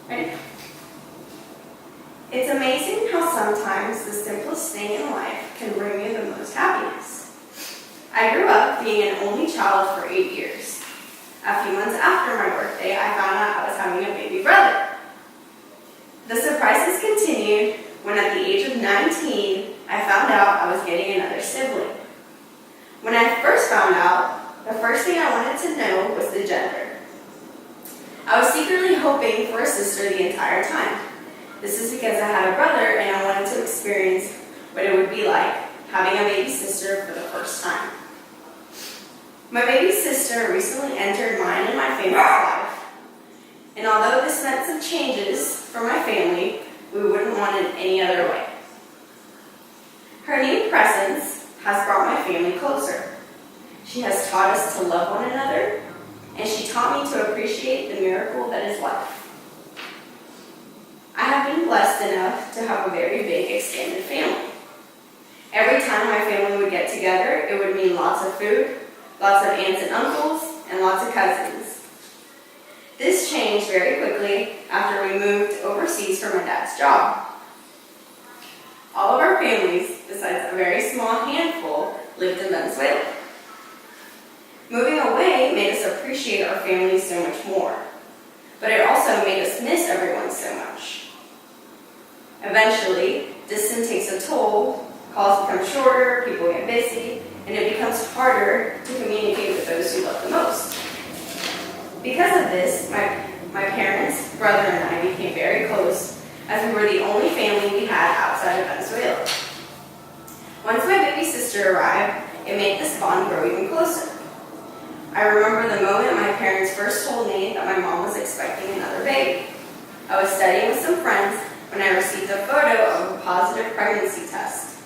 Ready? It's amazing how sometimes the simplest thing in life can bring you the most happiness. I grew up being an only child for 8 years. A few months after my birthday, I found out I was having a baby brother. The surprises continued when at the age of 19, I found out I was getting another sibling. When I first found out, the first thing I wanted to know was the gender. I was secretly hoping for a sister the entire time. This is because I had a brother and I wanted to experience what it would be like having a baby sister for the first time. My baby sister recently entered mine and my family's life, and although this meant some changes for my family, we wouldn't want it any other way. Her new presence has brought my family closer. She has taught us to love one another, and she taught me to appreciate the miracle that is life. I have been blessed enough to have a very big extended family. Every time my family would get together, it would mean lots of food, lots of aunts and uncles, and lots of cousins. This changed very quickly after we moved overseas for my dad's job. All of our families, besides a very small handful, lived in Venezuela. Moving away made us appreciate our families so much more, but it also made us miss everyone so much. Eventually, distance takes a toll, calls become shorter, people get busy, and it becomes harder to communicate with those who love the most. Because of this, my parents, brother, and I became very close, as we were the only family we had outside of Venezuela. Once my baby sister arrived, it made this bond grow even closer. I remember the moment my parents first told me that my mom was expecting another baby. I was studying with some friends when I received a photo of a positive pregnancy test.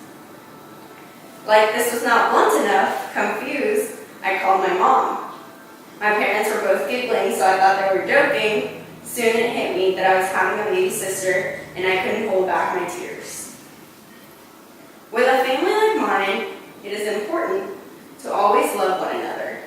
Like this was not blunt enough, confused, I called my mom. My parents were both giggling, so I thought they were joking. Soon it hit me that I was having a baby sister, and I couldn't hold back my tears. With a family like mine, it is important to always love one another.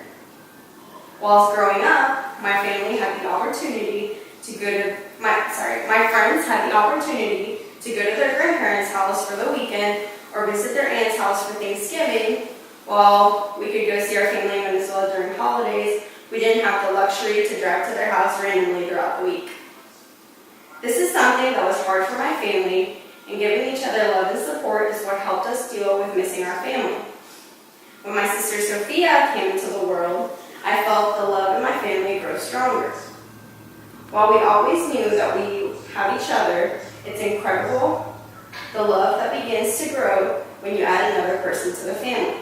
Whilst growing up, my family had the opportunity to go to my friends had the opportunity to go to their grandparents' house for the weekend or visit their aunt's house for Thanksgiving. While we could go see our family in Venezuela during holidays, we didn't have the luxury to drive to their house randomly throughout the week. This is something that was hard for my family, and giving each other love and support is what helped us deal with missing our family. When my sister Sophia came into the world, I felt the love in my family grow stronger. While we always knew that we have each other, it's incredible the love that begins to grow when you add another person to the family.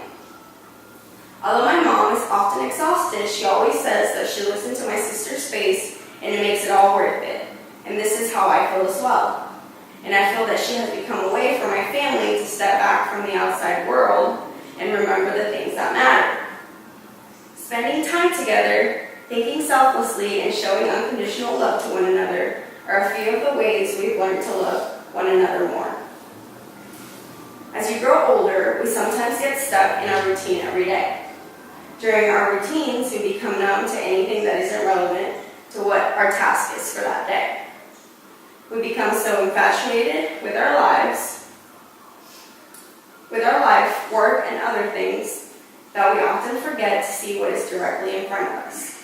Although my mom is often exhausted, she always says that she looks into my sister's face and it makes it all worth it. And this is how I feel as well. And I feel that she has become a way for my family to step back from the outside world and remember the things that matter. Spending time together, thinking selflessly, and showing unconditional love to one another are a few of the ways we've learned to love one another more. As you grow older, we sometimes get stuck in our routine every day. During our routines, we become numb to anything that isn't relevant to what our task is for that day. We become so infatuated with our lives, work, and other things that we often forget to see what is directly in front of us.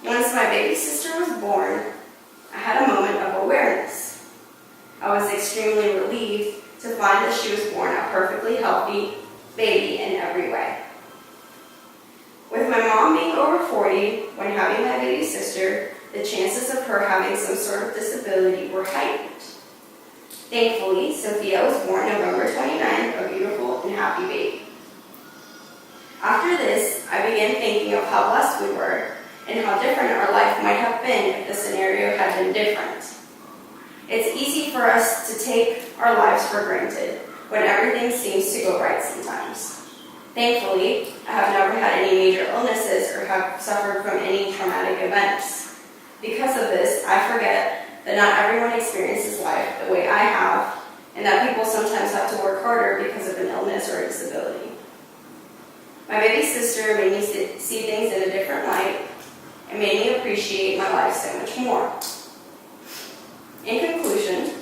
Once my baby sister was born, I had a moment of awareness. I was extremely relieved to find that she was born a perfectly healthy baby in every way. With my mom being over 40 when having my baby sister, the chances of her having some sort of disability were heightened. Thankfully, Sophia was born November 29th, a beautiful and happy baby. After this, I began thinking of how blessed we were and how different our life might have been if the scenario had been different. It's easy for us to take our lives for granted when everything seems to go right sometimes. Thankfully, I have never had any major illnesses or have suffered from any traumatic events. Because of this, I forget that not everyone experiences life the way I have, and that people sometimes have to work harder because of an illness or a disability. My baby sister made me see things in a different light and made me appreciate my life so much more. In conclusion,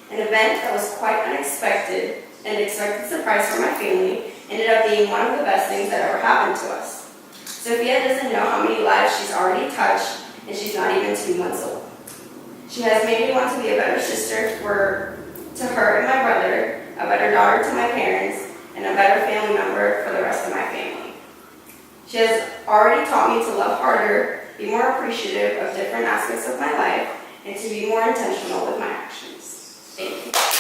an event that was quite unexpected, an expected surprise for my family, ended up being one of the best things that ever happened to us. Sophia doesn't know how many lives she's already touched, and she's not even 2 months old. She has made me want to be a better sister to her and my brother, a better daughter to my parents, and a better family member for the rest of my family. She has already taught me to love harder, be more appreciative of different aspects of my life, and to be more intentional with my actions. Thank you.